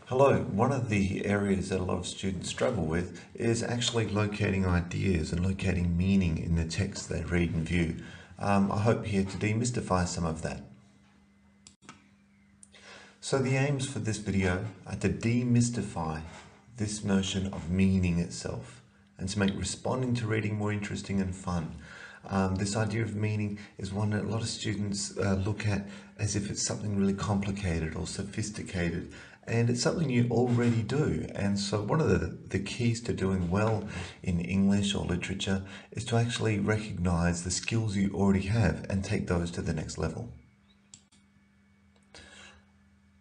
Hello. One of the areas that a lot of students struggle with is actually locating ideas and locating meaning in the text they read and view. I hope here to demystify some of that. So the aims for this video are to demystify this notion of meaning itself and to make responding to reading more interesting and fun. This idea of meaning is one that a lot of students look at as if it's something really complicated or sophisticated, and it's something you already do. And so one of the keys to doing well in English or literature is to actually recognize the skills you already have and take those to the next level.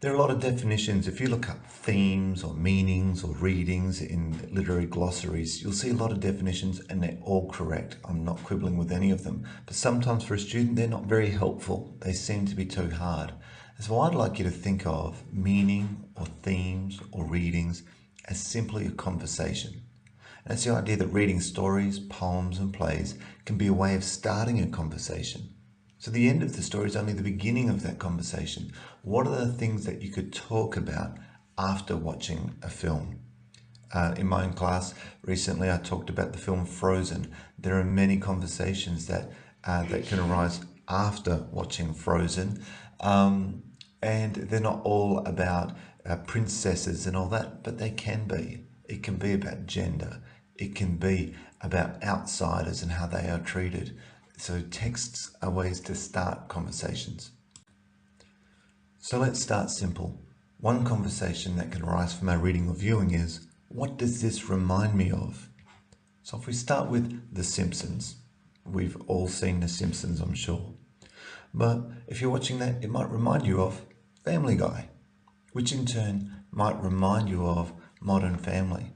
There are a lot of definitions. If you look up themes or meanings or readings in literary glossaries, you'll see a lot of definitions and they're all correct. I'm not quibbling with any of them, but sometimes for a student they're not very helpful. They seem to be too hard. So I'd like you to think of meaning or themes or readings as simply a conversation. And it's the idea that reading stories, poems and plays can be a way of starting a conversation. So the end of the story is only the beginning of that conversation. What are the things that you could talk about after watching a film? In my own class recently, I talked about the film Frozen. There are many conversations that can arise after watching Frozen, and they're not all about princesses and all that, but they can be. It can be about gender. It can be about outsiders and how they are treated. So texts are ways to start conversations. So let's start simple. One conversation that can arise from our reading or viewing is, what does this remind me of? So if we start with The Simpsons, we've all seen The Simpsons, I'm sure. But if you're watching that, it might remind you of Family Guy, which in turn might remind you of Modern Family.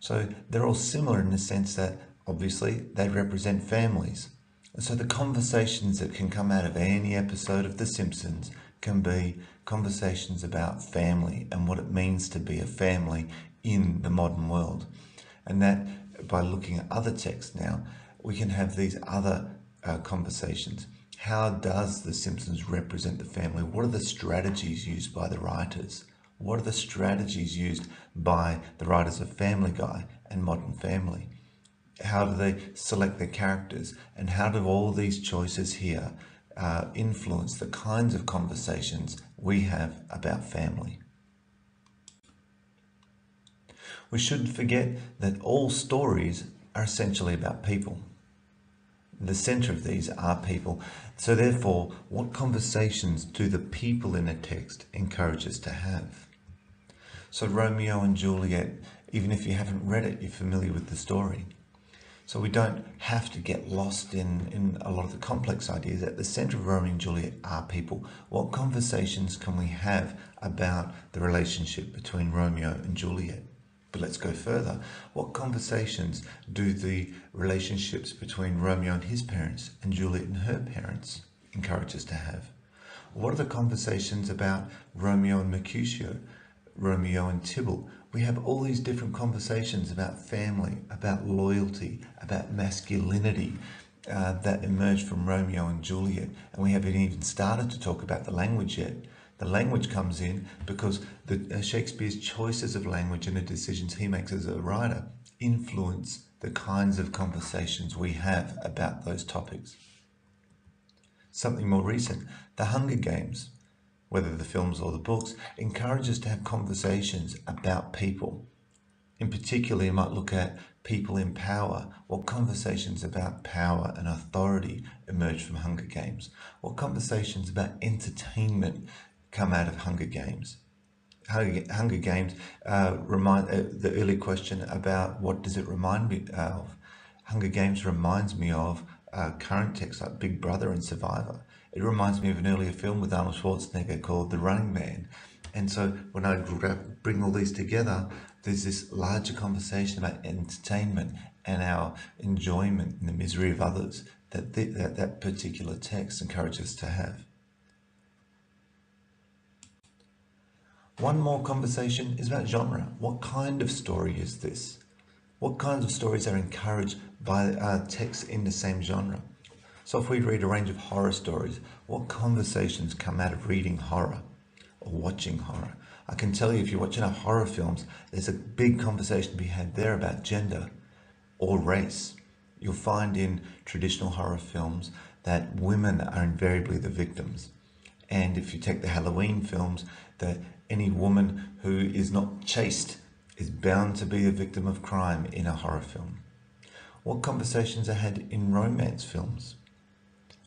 So they're all similar in the sense that obviously they represent families. And so the conversations that can come out of any episode of The Simpsons can be conversations about family and what it means to be a family in the modern world. And that by looking at other texts now, we can have these other conversations. How does The Simpsons represent the family? What are the strategies used by the writers? What are the strategies used by the writers of Family Guy and Modern Family? How do they select their characters? And how do all these choices here influence the kinds of conversations we have about family? We shouldn't forget that all stories are essentially about people. The center of these are people. So therefore, what conversations do the people in a text encourage us to have? So Romeo and Juliet, even if you haven't read it, you're familiar with the story. So we don't have to get lost in a lot of the complex ideas. At the center of Romeo and Juliet are people. What conversations can we have about the relationship between Romeo and Juliet? But let's go further. What conversations do the relationships between Romeo and his parents and Juliet and her parents encourage us to have? What are the conversations about Romeo and Mercutio, Romeo and Tybalt? We have all these different conversations about family, about loyalty, about masculinity that emerge from Romeo and Juliet. And we haven't even started to talk about the language yet. The language comes in because Shakespeare's choices of language and the decisions he makes as a writer influence the kinds of conversations we have about those topics. Something more recent, The Hunger Games, whether the films or the books, encourage us to have conversations about people. In particular, you might look at people in power. What conversations about power and authority emerge from Hunger Games? What conversations about entertainment come out of Hunger Games? Hunger Games remind the early question about what does it remind me of? Hunger Games reminds me of current texts like Big Brother and Survivor. It reminds me of an earlier film with Arnold Schwarzenegger called The Running Man. And so when I bring all these together, there's this larger conversation about entertainment and our enjoyment in the misery of others that particular text encourages us to have. One more conversation is about genre. What kind of story is this? What kinds of stories are encouraged by texts in the same genre? So if we read a range of horror stories, what conversations come out of reading horror? watching horror. I can tell you, if you're watching our horror films, there's a big conversation to be had there about gender or race. You'll find in traditional horror films that women are invariably the victims. And if you take the Halloween films, that any woman who is not chaste is bound to be a victim of crime in a horror film. What conversations are had in romance films?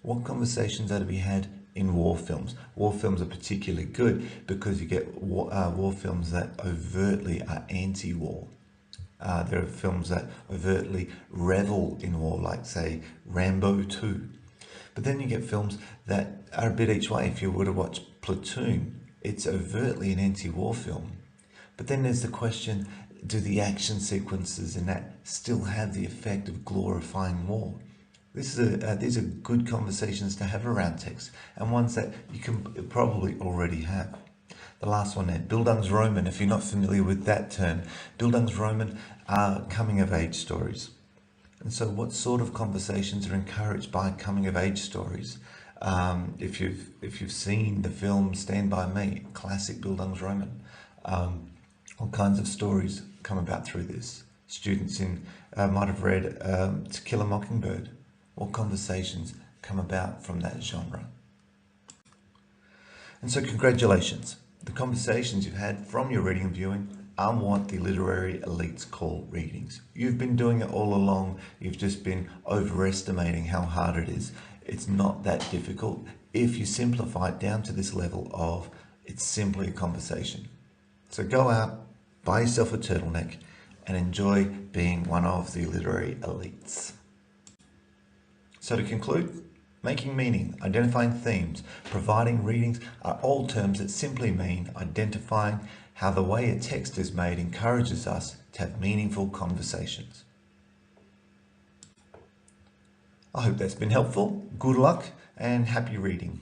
What conversations are to be had in war films? War films are particularly good because you get war films that overtly are anti-war. There are films that overtly revel in war, like, say, Rambo 2. But then you get films that are a bit each way. If you were to watch Platoon, it's overtly an anti-war film. But then there's the question, do the action sequences in that still have the effect of glorifying war? These are good conversations to have around text, and ones that you can probably already have. The last one there, Bildungsroman. If you're not familiar with that term, Bildungsroman are coming-of-age stories. And so what sort of conversations are encouraged by coming-of-age stories? If you've seen the film Stand By Me, classic Bildungsroman, all kinds of stories come about through this. Students might have read To Kill a Mockingbird. What conversations come about from that genre? And so congratulations. The conversations you've had from your reading and viewing are what the literary elites call readings. You've been doing it all along. You've just been overestimating how hard it is. It's not that difficult if you simplify it down to this level of it's simply a conversation. So go out, buy yourself a turtleneck, and enjoy being one of the literary elites. So to conclude, making meaning, identifying themes, providing readings are all terms that simply mean identifying how the way a text is made encourages us to have meaningful conversations. I hope that's been helpful. Good luck and happy reading.